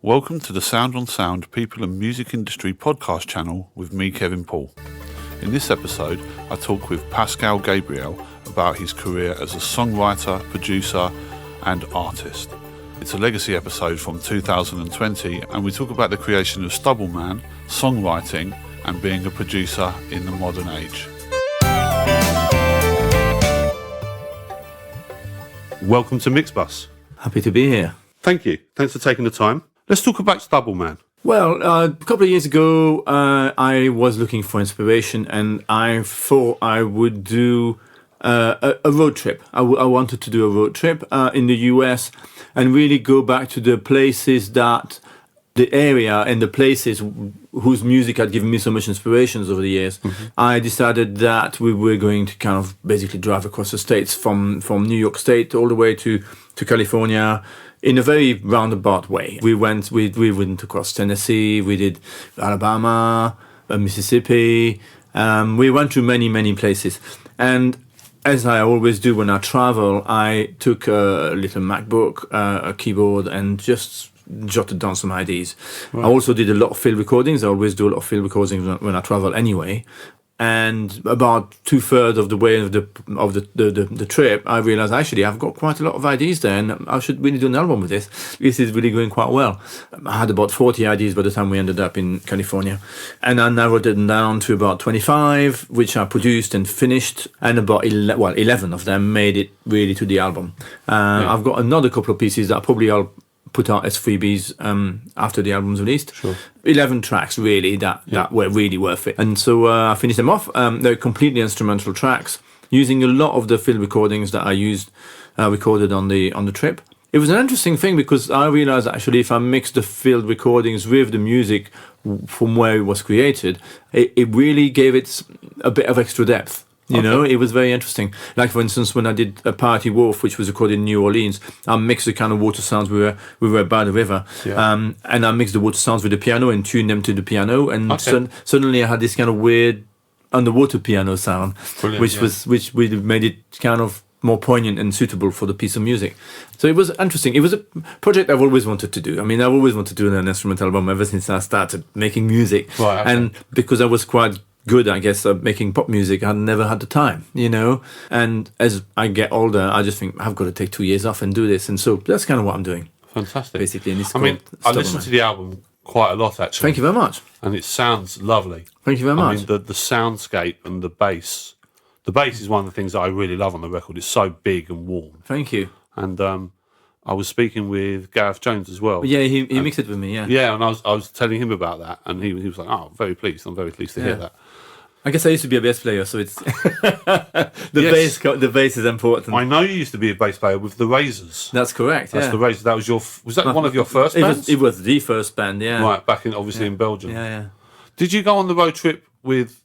Welcome to the Sound on Sound People and Music Industry podcast channel with me, Kevin Paul. In this episode, I talk with Pascal Gabriel about his career as a songwriter, producer and artist. It's a legacy episode from 2020 and we talk about the creation of Stubbleman, songwriting and being a producer in the modern age. Welcome to Mixbus. Happy to be here. Thank you. Thanks for taking the time. Let's talk about Stubbleman. Well, a couple of years ago, I was looking for inspiration and I thought I would do a road trip. I wanted to do a road trip in the US and really go back to the places that the area and the places whose music had given me so much inspirations over the years. Mm-hmm. I decided that we were going to kind of basically drive across the states from New York State all the way to California in a very roundabout way. We went across Tennessee, we did Alabama, Mississippi. We went to many places. And as I always do when I travel, I took a little MacBook, a keyboard, and just jotted down some ideas. Right. I also did a lot of field recordings. I always do a lot of field recordings when I travel anyway. And about 2/3 of the way of the trip, I realized actually I've got quite a lot of ideas there, and I should really do an album with this. This is really going quite well. I had about 40 ideas by the time we ended up in California, and I narrowed them down to about 25, which I produced and finished, and about 11 of them made it really to the album. I've got another couple of pieces that I'll put out as freebies after the album's released. Sure. 11 tracks really that were really worth it. And so I finished them off. They're completely instrumental tracks, using a lot of the field recordings that I used recorded on the trip. It was an interesting thing because I realized actually if I mixed the field recordings with the music from where it was created, it really gave it a bit of extra depth. You know, it was very interesting. Like, for instance, when I did A Party Wolf, which was recorded in New Orleans, I mixed the kind of water sounds we were by the river. Yeah. And I mixed the water sounds with the piano and tuned them to the piano. And suddenly I had this kind of weird underwater piano sound, which really made it kind of more poignant and suitable for the piece of music. So it was interesting. It was a project I've always wanted to do. I mean, I've always wanted to do an instrumental album ever since I started making music. Right, okay. And because I was quite good, I guess, at making pop music, I never had the time, you know. And as I get older, I just think I've got to take 2 years off and do this. And so that's kind of what I'm doing. Fantastic. Basically, and I listened to the album quite a lot, actually. Thank you very much. And it sounds lovely. Thank you very much. I mean, the soundscape and the bass. The bass is one of the things that I really love on the record. It's so big and warm. Thank you. And I was speaking with Gareth Jones as well. Yeah, he mixed it with me, yeah. Yeah, and I was telling him about that, and he was like, "Oh, I'm very pleased to hear that." I guess I used to be a bass player, so it's the bass is important. I know you used to be a bass player with the Razors. That's correct. That's the Razors. That was that one of your first bands? It was the first band, yeah. Right, back in in Belgium. Yeah. Did you go on the road trip with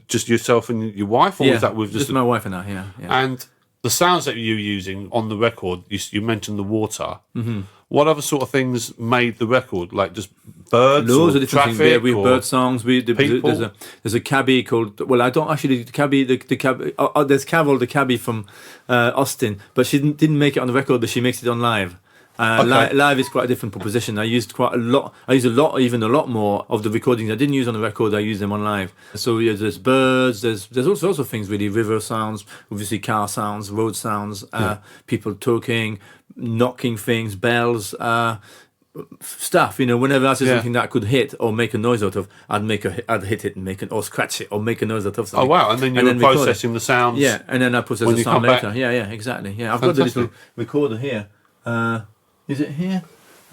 just yourself and your wife, or was that with just my wife and I? Yeah. And the sounds that you were using on the record, you mentioned the water. Mm-hmm. What other sort of things made the record? Like just birds, loads or of different traffic, things. Yeah, we have bird songs. There's a cabbie called. Well, I don't actually the cabbie. There's Carol, the cabbie from Austin, but she didn't make it on the record, but she makes it on live. Live is quite a different proposition. I used quite a lot. I used a lot more of the recordings I didn't use on the record. I use them on live. So yeah, there's birds. There's all sorts of things really. River sounds, obviously car sounds, road sounds, people talking, knocking things, bells, stuff. You know, whenever I see something that I could hit or make a noise out of, I'd hit it and or scratch it or make a noise out of something. Oh wow! And then you were processing the sounds. Yeah, and then I process the sound later. Yeah, exactly. Yeah, I've got the little recorder here. Is it here?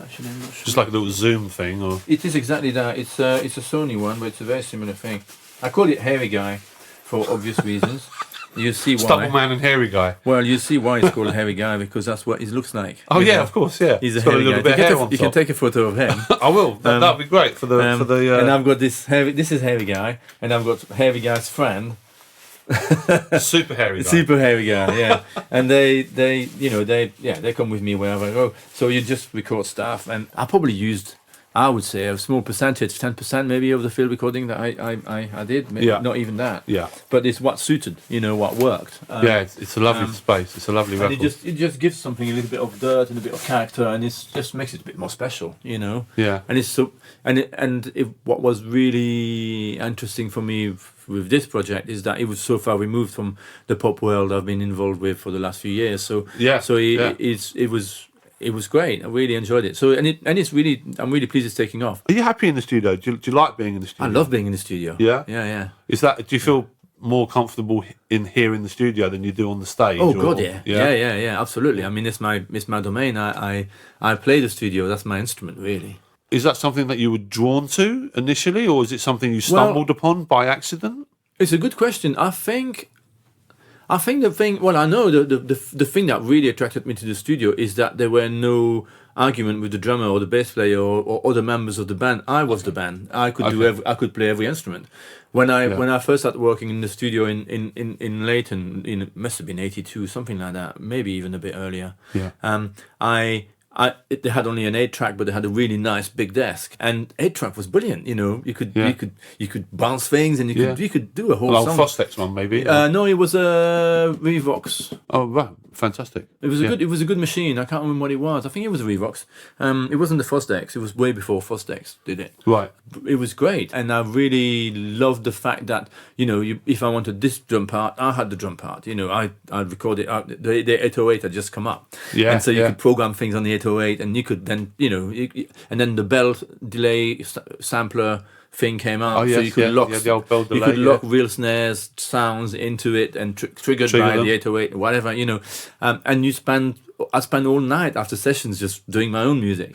Actually, I'm not sure. Just like a little Zoom thing, or it is exactly that. It's a Sony one, but it's a very similar thing. I call it Hairy Guy for obvious reasons. You see why. Stubbleman and Hairy Guy. Well, you see why it's called Hairy Guy because that's what he looks like. Oh yeah, of course, yeah. He's a hairy guy. Bit of hair on you can take a photo of him. I will. That'd be great for the. And I've got this hairy. This is Hairy Guy, and I've got Hairy Guy's friend. Super hairy guy. Super hairy guy, yeah. And they come with me wherever I go. So you just record stuff, and I probably used I would say a small percentage, 10% maybe of the field recording that I did, maybe not even that. Yeah. But it's what suited, what worked. It's a lovely space. It's a lovely record. It just gives something a little bit of dirt and a bit of character, and it just makes it a bit more special, Yeah. And it's so what was really interesting for me with this project is that it was so far removed from the pop world I've been involved with for the last few years. So it was great. I really enjoyed it. So it's really, I'm really pleased it's taking off. Are you happy in the studio? Do you like being in the studio? I love being in the studio. Yeah? Yeah. Do you feel more comfortable in here in the studio than you do on the stage? Oh God, yeah, absolutely. I mean, it's my domain. I play the studio. That's my instrument, really. Is that something that you were drawn to initially, or is it something you stumbled upon by accident? It's a good question. I think the thing. Well, I know the thing that really attracted me to the studio is that there were no argument with the drummer or the bass player or other members of the band. I was the band. I could I could play every instrument. When I first started working in the studio in Leighton, it must have been 82, something like that, maybe even a bit earlier. Yeah. They had only an 8-track, but they had a really nice big desk, and 8-track was brilliant. You could bounce things, and you could do a whole song. Fostex one, maybe. No, it was a Revox. Oh, right, fantastic. It was a good machine. I can't remember what it was. I think it was a Revox. It wasn't the Fostex. It was way before Fostex did it. Right. It was great, and I really loved the fact that if I wanted this drum part, I had the drum part. I'd record it out. The 808 had just come up, and so you could program things on the 808, and you could then and then the bell delay sampler thing came out, so you could lock the old bell delay, you could lock real snares sounds into it and triggered by the 808, whatever, and I spent all night after sessions just doing my own music,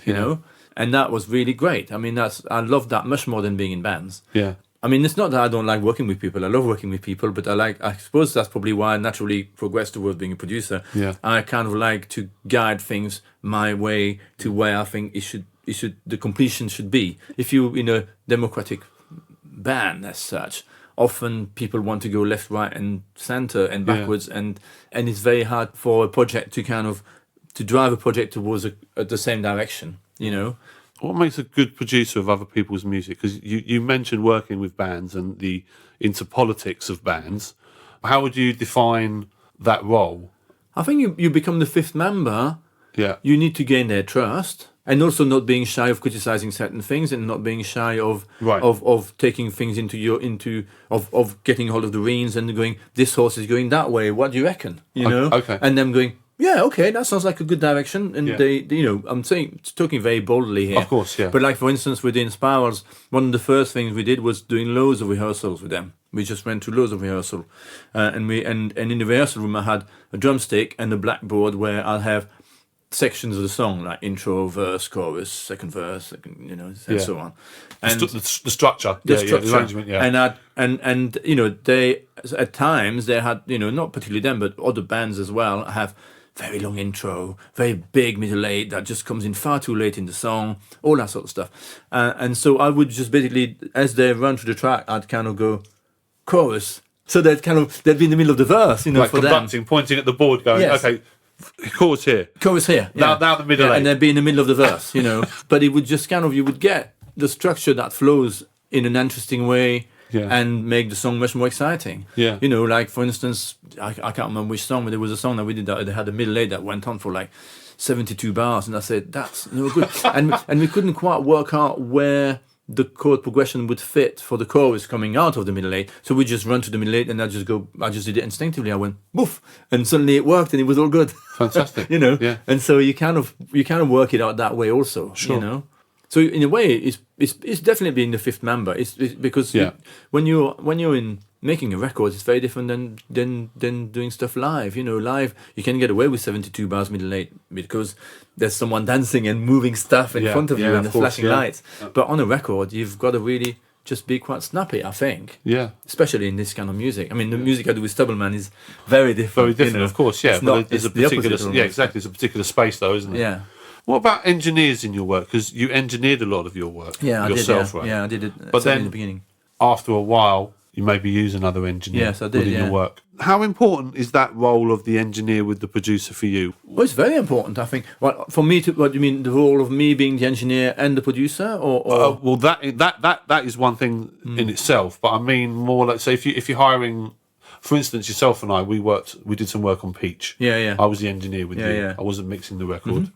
and that was really great. I mean, I loved that much more than being in bands. Yeah. I mean, it's not that I don't like working with people. I love working with people, but I suppose that's probably why I naturally progressed towards being a producer. Yeah. I kind of like to guide things my way to where I think the completion should be. If you're in a democratic band as such, often people want to go left, right, and center and backwards, and it's very hard for a project to drive a project towards the same direction. What makes a good producer of other people's music? Because you mentioned working with bands and the into politics of bands. How would you define that role? I think you become the fifth member. Yeah. You need to gain their trust, and also not being shy of criticizing certain things, and not being shy of taking things of getting hold of the reins and going, this horse is going that way. What do you reckon? Okay. And them going, yeah, okay, that sounds like a good direction. And they I'm talking very boldly here. Of course, yeah. But like, for instance, within Spirals, one of the first things we did was doing loads of rehearsals with them. We just went to loads of rehearsal. And in the rehearsal room, I had a drumstick and a blackboard where I'll have sections of the song, like intro, verse, chorus, second verse, and so on. And the structure. The arrangement, And they, at times, they had, not particularly them, but other bands as well, have very long intro, very big middle eight that just comes in far too late in the song, all that sort of stuff. And so I would just basically, as they run through the track, I'd kind of go chorus. So they'd be in the middle of the verse, like for conducting, them. Pointing at the board, going, okay, chorus here. Chorus here. Yeah. Now the middle eight. And they'd be in the middle of the verse, But it would just you would get the structure that flows in an interesting way. Yeah. And make the song much more exciting. Yeah. Like, for instance, I can't remember which song, but there was a song that we did that they had a middle eight that went on for like 72 bars, and I said, that's no good. and we couldn't quite work out where the chord progression would fit for the chorus coming out of the middle eight. So we just run to the middle eight, and I just did it instinctively. I went, woof, and suddenly it worked, and it was all good. Fantastic. Yeah. And so you kind of work it out that way also, Sure. So in a way, it's definitely being the fifth member. It's because when you're in making a record, it's very different than doing stuff live. Live you can get away with 72 bars middle eight because there's someone dancing and moving stuff in front of you and the flashing lights. But on a record, you've got to really just be quite snappy, I think. Yeah. Especially in this kind of music. I mean, the music I do with Stubbleman is very different. Very different, of course. Yeah. But there's a particular. Exactly. There's a particular space, though, isn't it? Yeah. What about engineers in your work? Because you engineered a lot of your work yourself, right? Yeah, I did it but then, in the beginning. After a while, you maybe use another engineer Yes, I did, within your work. How important is that role of the engineer with the producer for you? Well, it's very important, I think. Well, for me, what do you mean, the role of me being the engineer and the producer, or? Well, that is one thing in itself. But I mean more like, say, if you're hiring, for instance, yourself and I, we did some work on Peach. Yeah. I was the engineer with you. Yeah. I wasn't mixing the record.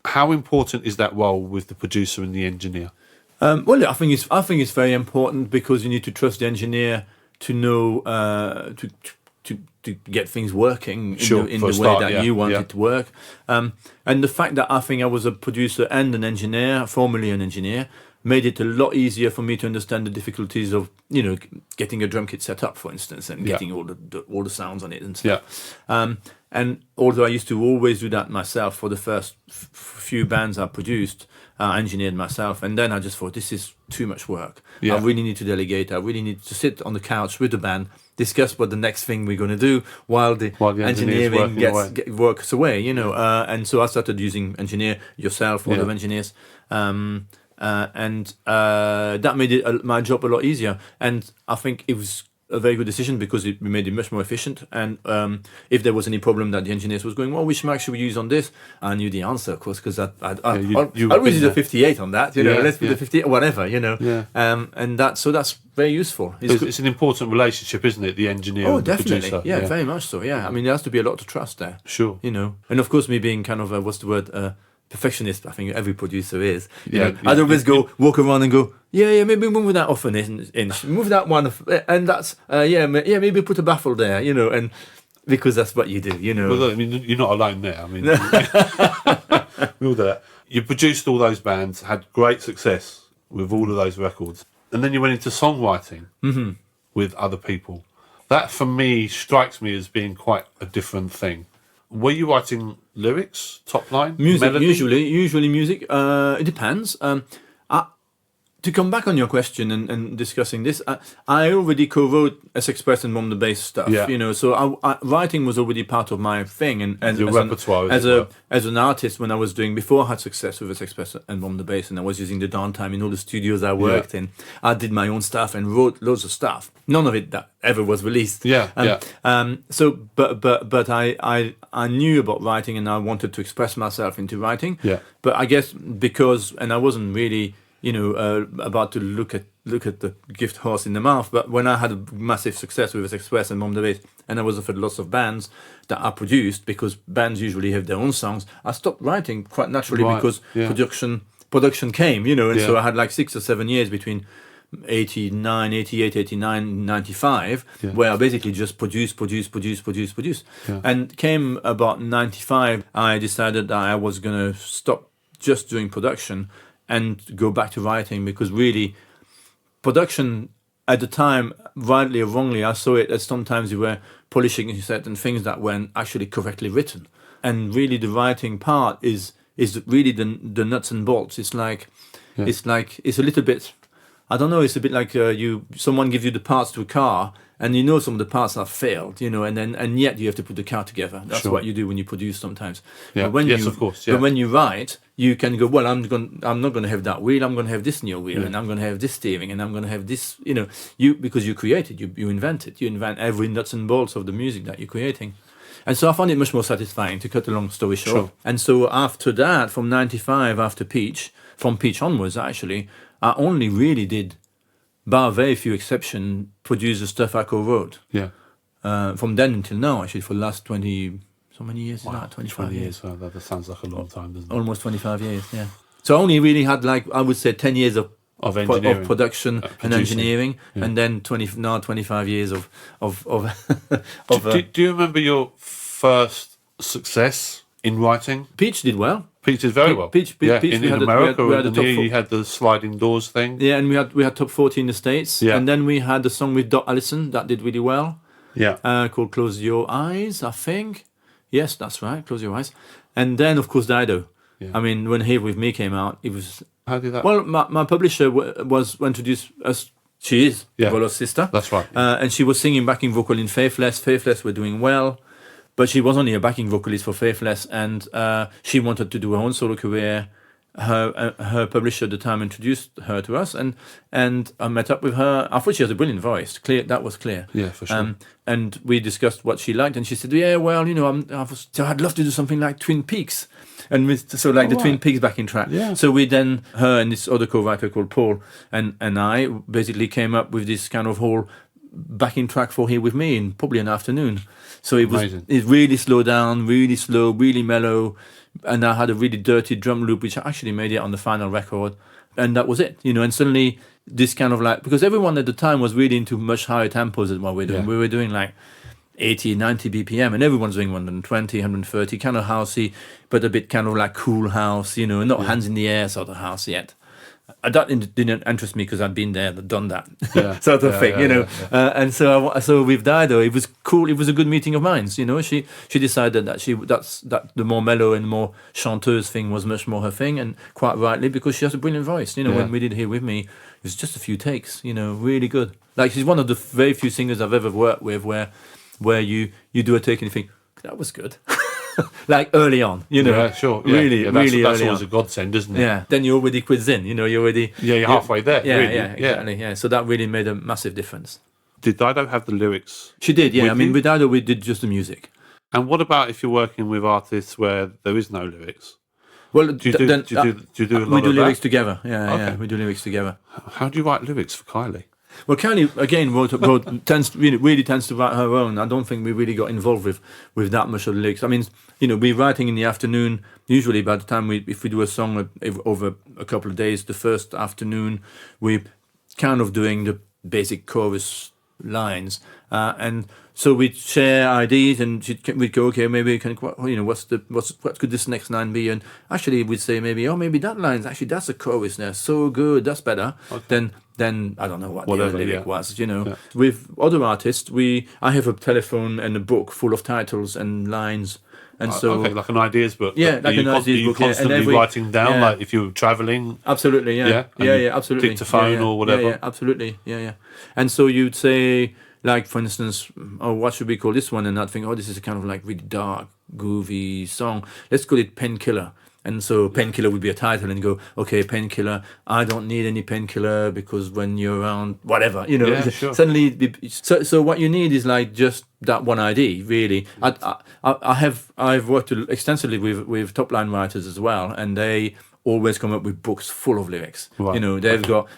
How important is that role with the producer and the engineer? Well, I think it's very important, because you need to trust the engineer to know to get things working in the way that you want it to work. And the fact that I think I was a producer and an engineer, formerly an engineer, made it a lot easier for me to understand the difficulties of getting a drum kit set up, for instance, and getting all the sounds on it and stuff. And although I used to always do that myself for the first few bands I produced, I engineered myself, and then I just thought, this is too much work. I really need to delegate. I really need to sit on the couch with the band, discuss what the next thing we're going to do while the engineering works away, and so I started using engineer, yourself, a lot of engineers, and that made my job a lot easier. And I think it was a very good decision, because it made it much more efficient. And if there was any problem that the engineers was going, well, which mic should we use on this? I knew the answer, of course, because I always use a 58 on that, let's put the 58, whatever, and that's very useful. It's an important relationship, isn't it? The engineer and the definitely. producer. Yeah, very much so. Yeah, I mean, there has to be a lot of trust there. Sure. And of course, me being kind of perfectionist, I think every producer is. I'd always walk around and go, maybe move that off an inch, move that one, and that's maybe put a baffle there, and because that's what you do, Well, look, I mean, you're not alone there. I mean, we all do that. You produced all those bands, had great success with all of those records, and then you went into songwriting with other people. That, for me, strikes me as being quite a different thing. Were you writing lyrics, top line, music? Melody? Usually music. It depends. To come back on your question and discussing this, I already co-wrote S Express and Mom the Bass stuff. So writing was already part of my thing, and your repertoire as an artist, when I was doing, before I had success with S Express and Mom the Bass, and I was using the downtime in all the studios I worked in, I did my own stuff and wrote loads of stuff. None of it that ever was released. So, but I knew about writing, and I wanted to express myself into writing. But I guess because, and I wasn't really about to look at the gift horse in the mouth. But when I had a massive success with Express and Mom the Bass, and I was offered lots of bands that I produced, because bands usually have their own songs, I stopped writing quite naturally, because production came, and so I had like 6 or 7 years between 89, 88, 89, 95, where I basically just produce. And came about 95, I decided that I was going to stop just doing production and go back to writing, because really production at the time, rightly or wrongly, I saw it as sometimes you were polishing certain things that weren't actually correctly written. And really the writing part is really the nuts and bolts. It's like it's a little bit, I don't know, it's a bit like someone gives you the parts to a car, and some of the parts have failed, and yet you have to put the car together. That's what you do when you produce sometimes. But of course. But when you write, you can go, well, I'm not going to have that wheel. I'm going to have this new wheel, and I'm going to have this steering, and I'm going to have this. Because you create it, you invent it. You invent every nuts and bolts of the music that you're creating. And so I found it much more satisfying, to cut a long story short. And so after that, from 95, after Peach, from Peach onwards, actually, I only really did, bar very few exceptions, produce the stuff I co-wrote. From then until now, actually, for the last 20, so many years, wow, 25 years. Well, that sounds like a long time, doesn't it? Almost 25 years, yeah. So I only really had, I would say, 10 years of production and engineering, and then 25 years of do you remember your first success in writing? Peach did well. Peach did very well. Peach, in America, and here you had the sliding doors thing. Yeah, and we had top 40 in the States. And then we had a song with Doc Allison that did really well. Called Close Your Eyes, I think. Yes, that's right, Close Your Eyes. And then, of course, Dido. I mean, when Here With Me came out, it was... How did that... Well, my publisher was introduced us. She is Volo's sister. That's right. And she was singing backing vocal in Faithless. Faithless were doing well, but she was only a backing vocalist for Faithless, and she wanted to do her own solo career. her publisher at the time introduced her to us, and I met up with her. I thought she has a brilliant voice. That was clear. Yeah, for sure. And we discussed what she liked, and she said, "Yeah, well, I'd love to do something like Twin Peaks." And the Twin Peaks backing track. Yeah. So we then, her and this other co-writer called Paul, and I basically came up with this kind of whole backing track for Here With Me in probably an afternoon. So it really slowed down, really slow, really mellow, and I had a really dirty drum loop, which actually made it on the final record, and that was it. And suddenly this kind of because everyone at the time was really into much higher tempos than what we're doing. We were doing 80, 90 BPM, and everyone's doing 120, 130, kind of housey, but a bit kind of cool house, and not hands in the air sort of house yet. That didn't interest me because I'd been there, done that sort of thing, And so with Dido, it was cool. It was a good meeting of minds, She decided that the more mellow and more chanteuse thing was much more her thing, and quite rightly, because she has a brilliant voice. When we did Here With Me, it was just a few takes, really good. She's one of the very few singers I've ever worked with where you do a take and you think that was good. Early on, Yeah, sure. Yeah. Really, that's really early always on. a godsend, isn't it? Yeah. Then you're already quids in, you're already... Yeah, you're halfway there. Yeah, really. Exactly. Yeah. So that really made a massive difference. Did Dido have the lyrics? She did, yeah. with you? With Dido, we did just the music. And what about if you're working with artists where there is no lyrics? Well, Do you do a lot we do of lyrics that? together. Yeah, Okay. yeah. We do lyrics together. How do you write lyrics for Kylie? Well, Kylie again really tends to write her own. I don't think we really got involved with that much of the lyrics. I mean, we're writing in the afternoon. Usually, by the time if we do a song over a couple of days, the first afternoon we're kind of doing the basic chorus lines, and so we'd share ideas, and we'd go, okay, maybe what could this next line be? And actually, we'd say maybe that line's actually that's a chorus now, so good, that's better. Okay. Then I don't know what the lyric was. Yeah. With other artists, I have a telephone and a book full of titles and lines. And so, okay, like an ideas book. Yeah, like an ideas book. Constantly writing down, like if you're traveling. Absolutely, yeah, absolutely. Dictaphone or whatever. Yeah, absolutely, yeah. And so you'd say, for instance, what should we call this one? And I'd think, this is a kind of really dark, groovy song. Let's call it Painkiller. And so Painkiller would be a title, and go, okay, Painkiller, I don't need any painkiller because when you're around, whatever, Sure. Suddenly, so what you need is just that one idea, really. I've worked extensively with top line writers as well, and they always come up with books full of lyrics. Right.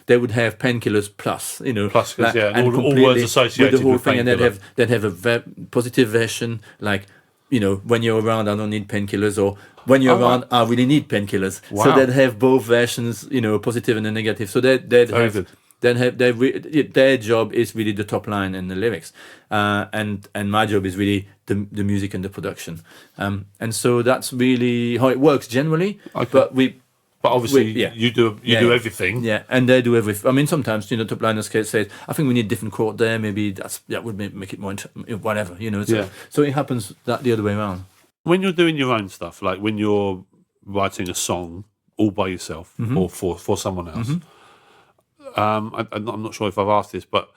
They would have Painkillers plus, Plus, and all words associated with the whole with thing, and painkiller. they'd have a positive version, when you're around, I don't need painkillers, or when you're around, I really need painkillers. Wow. So they'd have both versions, a positive and a negative. So their job is really the top line and the lyrics, and my job is really the music and the production. And so that's really how it works generally. Okay. But obviously, you do everything. Yeah, and they do everything. I mean, sometimes top liners say, "I think we need a different chord there. Maybe that would make it more whatever." So it happens that the other way around. When you're doing your own stuff, like when you're writing a song all by yourself or for someone else, I'm not sure if I've asked this, but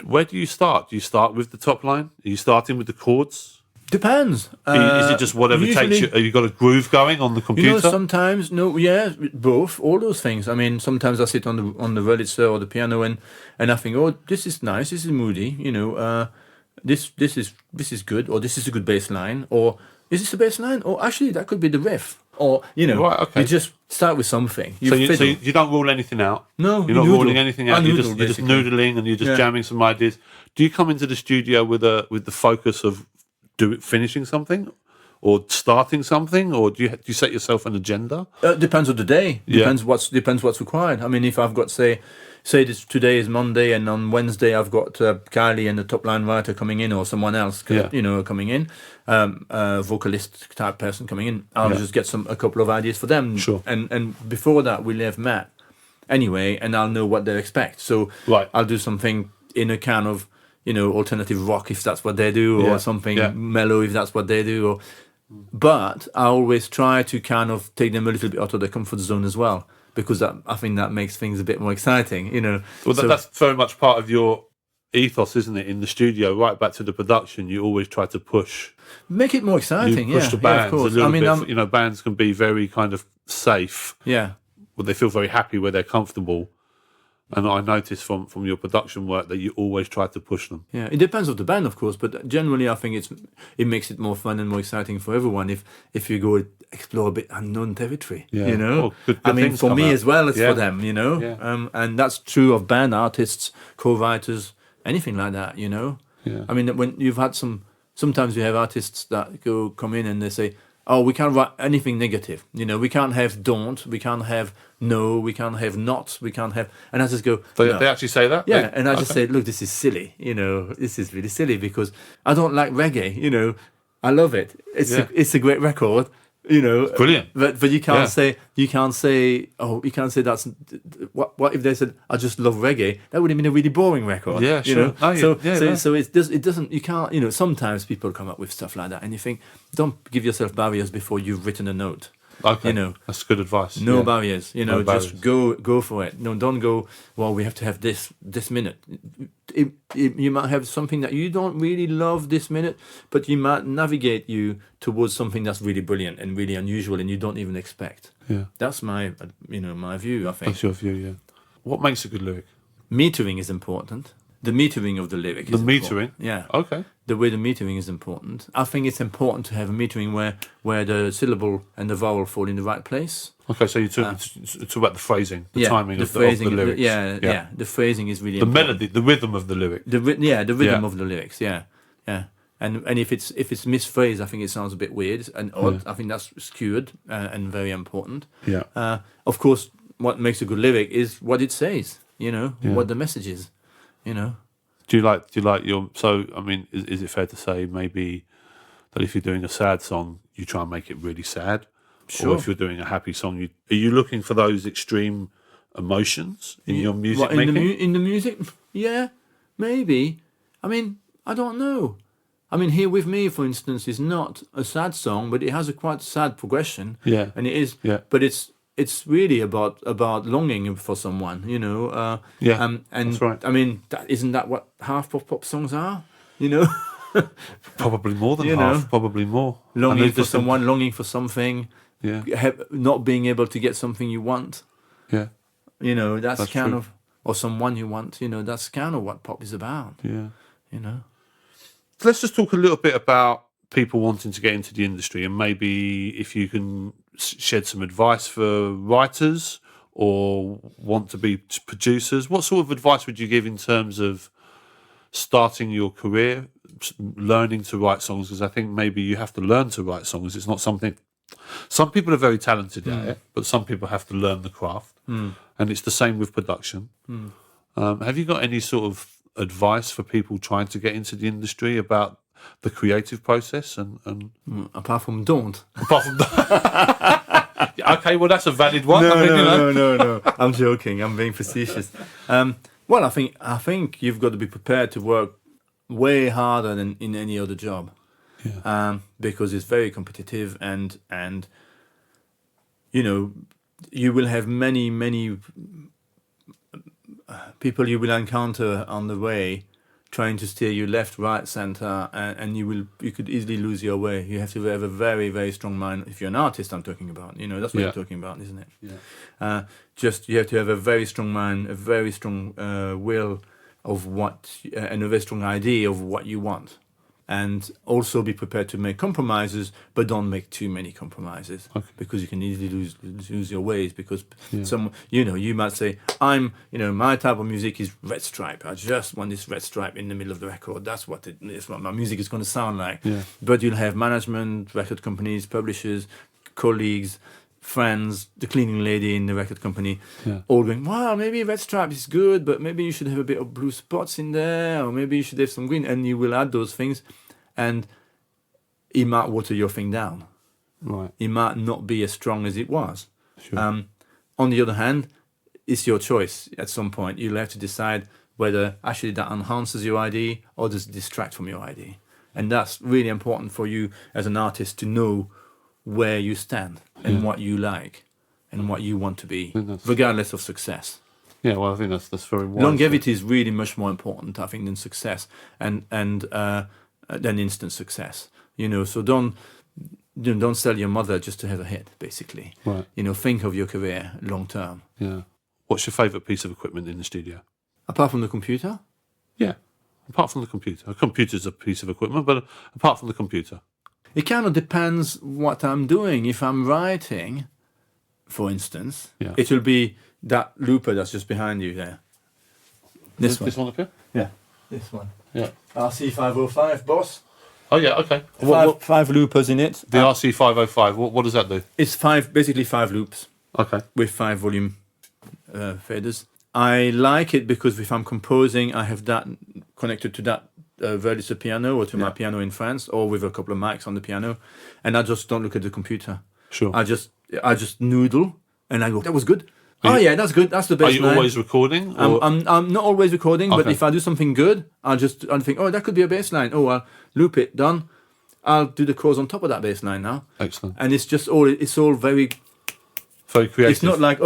where do you start? Do you start with the top line? Are you starting with the chords? Depends. Is it just whatever takes you? Have you got a groove going on the computer? Sometimes both, all those things. I mean, sometimes I sit on the Wurlitzer or the piano and I think, this is nice, this is moody. This is good, or this is a good bass line, or is this a bass line, or actually that could be the riff, or Right, okay. You just start with something. So you don't rule anything out. No, you're not ruling anything out. You're just basically. noodling and you're just jamming some ideas. Do you come into the studio with the focus of finishing something, or starting something, or do you set yourself an agenda? Depends on the day. Depends what's required. I mean, if I've got say today is Monday, and on Wednesday I've got Kylie and the top line writer coming in, or someone else coming in, vocalist type person coming in, I'll just get a couple of ideas for them. Sure. And before that we'll have Matt anyway, and I'll know what they expect. So I'll do something in a kind of alternative rock if that's what they do, or something mellow if that's what they do. But I always try to kind of take them a little bit out of their comfort zone as well, because I think that makes things a bit more exciting. Well, that's very much part of your ethos, isn't it? In the studio, right back to the production, you always try to make it more exciting. You push the bands of course. a little bit. Bands can be very kind of safe. Yeah. they feel very happy where they're comfortable. And I noticed from your production work that you always try to push them. Yeah, it depends on the band, of course, but generally I think it makes it more fun and more exciting for everyone if you go explore a bit unknown territory. Yeah. You know, Well, good I mean, things for come me out. as well as Yeah. for them. You know, Yeah. and that's true of band artists, co-writers, anything like that. You know, Yeah. I mean, when you've had sometimes you have artists that come in and they say, oh, we can't write anything negative. You know, we can't have don't, we can't have no, we can't have not, we can't have... And I just go... They, no. they actually say that? Yeah, and I just say, look, this is silly. You know, this is really silly because I don't like reggae. You know, I love it. It's a great record. You know, brilliant. But you can't say that's what if they said I just love reggae, that would have been a really boring record. Yeah, you sure. know? So it doesn't, you can't, you know, sometimes people come up with stuff like that and you think, don't give yourself barriers before you've written a note. Okay, you know, that's good advice. No barriers, you know, No barriers. just go for it. No, don't go, well, we have to have this minute. You might have something that you don't really love this minute, but you might navigate you towards something that's really brilliant and really unusual and you don't even expect. Yeah. That's my view, I think. That's your view, yeah. What makes a good lyric? Metering is important. The metering of the lyric is metering? important. Yeah. Okay. The way the metering is important. I think it's important to have a metering where the syllable and the vowel fall in the right place. Okay, so you talk about the phrasing, the timing of the lyrics. The phrasing is really the important. melody, the rhythm of the lyric. The rhythm of the lyrics, yeah. And if it's misphrased, I think it sounds a bit weird and odd. I think that's skewed and very important. Yeah. Of course, what makes a good lyric is what it says. You know, what the message is. You know. Do you like your? So I mean, is it fair to say maybe that if you're doing a sad song, you try and make it really sad? Sure. Or if you're doing a happy song, are you looking for those extreme emotions in your music making? In the music, yeah, maybe. I mean, I don't know. I mean, Here With Me, for instance, is not a sad song, but it has a quite sad progression. Yeah. And it is. Yeah. But it's really about longing for someone, you know. And that's right. I mean, isn't that what half of pop songs are? You know. Probably more than You half. know. Probably more. Longing for someone, longing for something. Yeah. Not being able to get something you want. Yeah. You know, that's kind true. of, or someone you want. You know, that's kind of what pop is about. Yeah. You know. So let's just talk a little bit about people wanting to get into the industry, and maybe if you can shed some advice for writers or want to be producers. What sort of advice would you give in terms of starting your career, learning to write songs? Because I think maybe you have to learn to write songs. It's not something... Some people are very talented at it, but some people have to learn the craft. And it's the same with production. Have you got any sort of advice for people trying to get into the industry about the creative process? And Apart from don't. apart from that... Okay, well, that's a valid one. No. I'm joking. I'm being facetious. Well, I think you've got to be prepared to work way harder than in any other job. Yeah. Because it's very competitive and you know, you will have many people you will encounter on the way trying to steer you left, right, center, and you could easily lose your way. You have to have a very, very strong mind. If you're an artist, I'm talking about, you know, that's what you're talking about, isn't it? Yeah. You have to have a very strong mind, a very strong will of what, and a very strong idea of what you want. And also be prepared to make compromises, but don't make too many compromises, because you can easily lose your ways. Because you might say, my type of music is red stripe. I just want this red stripe in the middle of the record. That's what my music is going to sound like. Yeah. But you'll have management, record companies, publishers, colleagues, friends, the cleaning lady in the record company, all going, well, maybe red stripe is good, but maybe you should have a bit of blue spots in there, or maybe you should have some green, and you will add those things, and it might water your thing down. Right. It might not be as strong as it was. Sure. On the other hand, it's your choice. At some point, you'll have to decide whether actually that enhances your idea or does it distract from your idea. And that's really important for you as an artist to know where you stand and what you like and what you want to be, regardless of success. Yeah, well, I think that's very wise. Longevity is really much more important, I think, than success and than instant success. You know, so don't don't sell your mother just to have a hit, basically. Right. Think of your career long term. Yeah. What's your favourite piece of equipment in the studio? Apart from the computer? Yeah. Apart from the computer. A computer's a piece of equipment, but apart from the computer. It kind of depends what I'm doing. If I'm writing, for instance, it will be that looper that's just behind you there. This one up here? Yeah, this one. Yeah. RC505, boss. Oh, yeah, okay. Five loopers in it. The RC505, what does that do? It's basically five loops. Okay. With 5 volume faders. I like it because if I'm composing, I have that connected to that Verdi's piano or to my piano in France, or with a couple of mics on the piano, and I just don't look at the computer. Sure. I just noodle and I go, that was good. That's good. That's the best. Are you always recording? I'm not always recording, but if I do something good, I'll think, that could be a bass line. Oh, I'll loop it, done. I'll do the chords on top of that bass line now. Excellent. And it's all very creative. It's not like,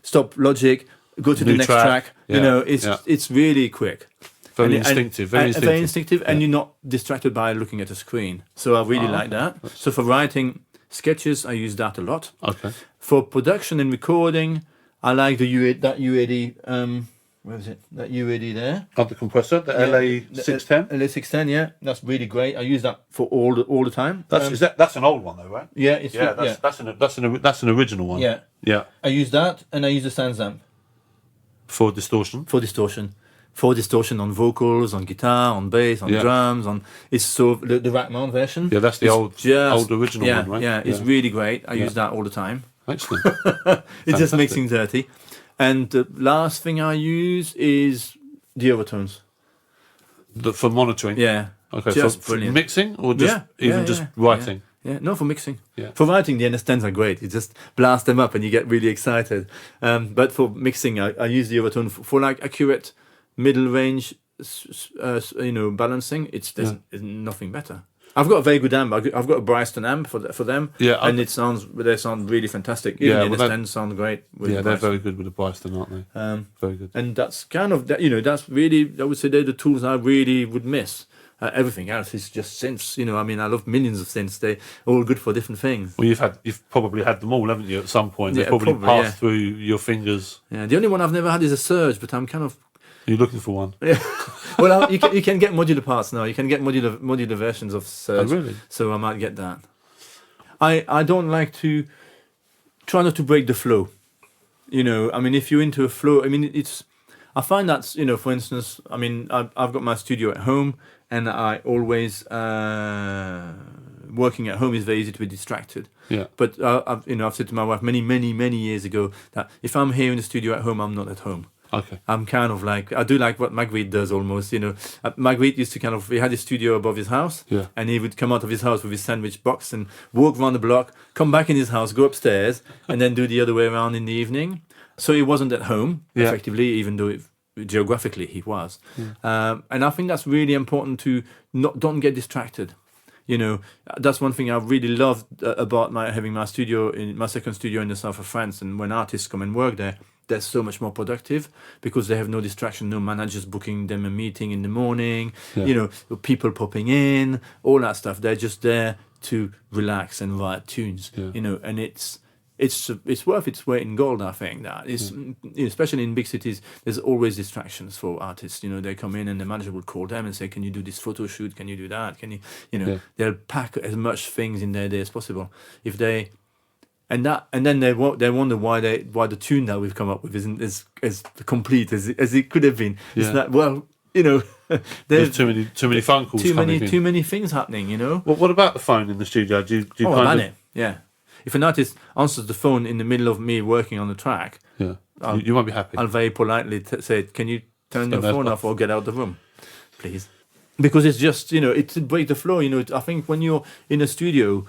stop Logic, go to the next track. Yeah. It's really quick. Very instinctive. Very instinctive, and you're not distracted by looking at a screen. So I really like that. So for writing sketches, I use that a lot. Okay. For production and recording, I like that U80. Where is it? That U80 there. The compressor, the LA610. LA610, yeah, that's really great. I use that for all the time. That's an old one though, right? Yeah, that's an original one. Yeah. Yeah. I use that, and I use the SansAmp for distortion. For distortion on vocals, on guitar, on bass, on drums, it's the rack mount version. Yeah, that's the old original one, right? Yeah, it's really great. I use that all the time. Excellent. It just makes things dirty. And the last thing I use is the overtones. For monitoring? Yeah. Okay, just for mixing or just writing? Yeah, no, for mixing. Yeah. For writing, the understands are great. You just blast them up and you get really excited. But for mixing, I use the overtone for like accurate middle range, balancing. There's nothing better. I've got a very good amp. I've got a Bryston amp for them. Yeah, and they sound really fantastic. Even the understands sound great. They're very good with the Bryston, aren't they? Very good. And that's kind of that. That's really, I would say, they're the tools I really would miss. Everything else is just synths. I love millions of synths. They're all good for different things. Well, you've probably had them all, haven't you? At some point, they've probably passed through your fingers. Yeah, the only one I've never had is a Surge, but I'm kind of. Are you looking for one? Yeah. Well, you can get modular parts now. You can get modular versions of Surge. Oh, really? So I might get that. I don't like to try not to break the flow. If you're into a flow, I find that, for instance, I've got my studio at home, and I always working at home is very easy to be distracted. Yeah. But I've said to my wife many years ago that if I'm here in the studio at home, I'm not at home. Okay. I'm kind of like, I do like what Magritte does almost, Magritte used to he had his studio above his house, and he would come out of his house with his sandwich box and walk around the block, come back in his house, go upstairs, and then do the other way around in the evening. So he wasn't at home, effectively, even though geographically he was. And I think that's really important to don't get distracted. That's one thing I really loved about having my second studio in the south of France, and when artists come and work there, they're so much more productive because they have no distraction, no managers booking them a meeting in the morning, people popping in, all that stuff. They're just there to relax and write tunes, and it's worth its weight in gold. I think that is, especially in big cities, there's always distractions for artists. They come in and the manager will call them and say, "Can you do this photo shoot? Can you do that? Can you?" They'll pack as much things in their day as possible. If they And then they wonder why the tune that we've come up with isn't as complete as it could have been. Yeah. It's that there's too many phone calls. Too many things happening. Well, what about the phone in the studio? Do you ban it? Yeah. If an artist answers the phone in the middle of me working on the track, you won't be happy. I'll very politely say, "Can you turn your phone off or get out of the room, please?" Because it's just it's to break the flow. I think when you're in a studio.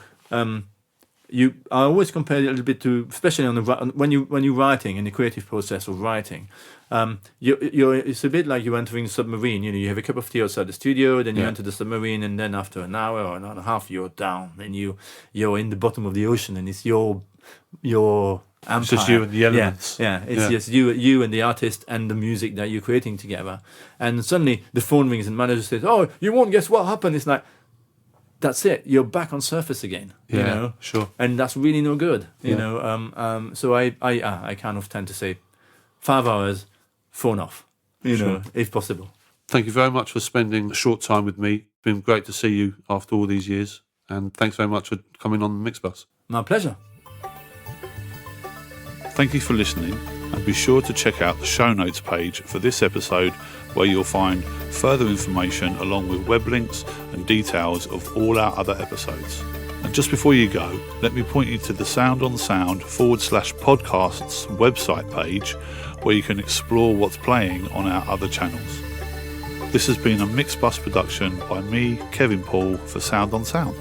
I always compare it a little bit to, especially when you're writing in the creative process of writing, it's a bit like you entering a submarine. You have a cup of tea outside the studio, then you enter the submarine, and then after an hour or an hour and a half, you're down and you're in the bottom of the ocean, and it's your empire. It's just you and the elements. It's just you and the artist and the music that you're creating together. And suddenly the phone rings and manager says, "Oh, you won't guess what happened." It's like, that's it. You're back on surface again. You know, sure. And that's really no good. You know, so I kind of tend to say 5 hours, phone off. You know, if possible. Thank you very much for spending a short time with me. It's been great to see you after all these years, and thanks very much for coming on the Mixbus. My pleasure. Thank you for listening, and be sure to check out the show notes page for this episode, where you'll find further information along with web links and details of all our other episodes. And just before you go, let me point you to the Sound on Sound /podcasts website page, where you can explore what's playing on our other channels. This has been a Mixbus production by me, Kevin Paul, for Sound on Sound.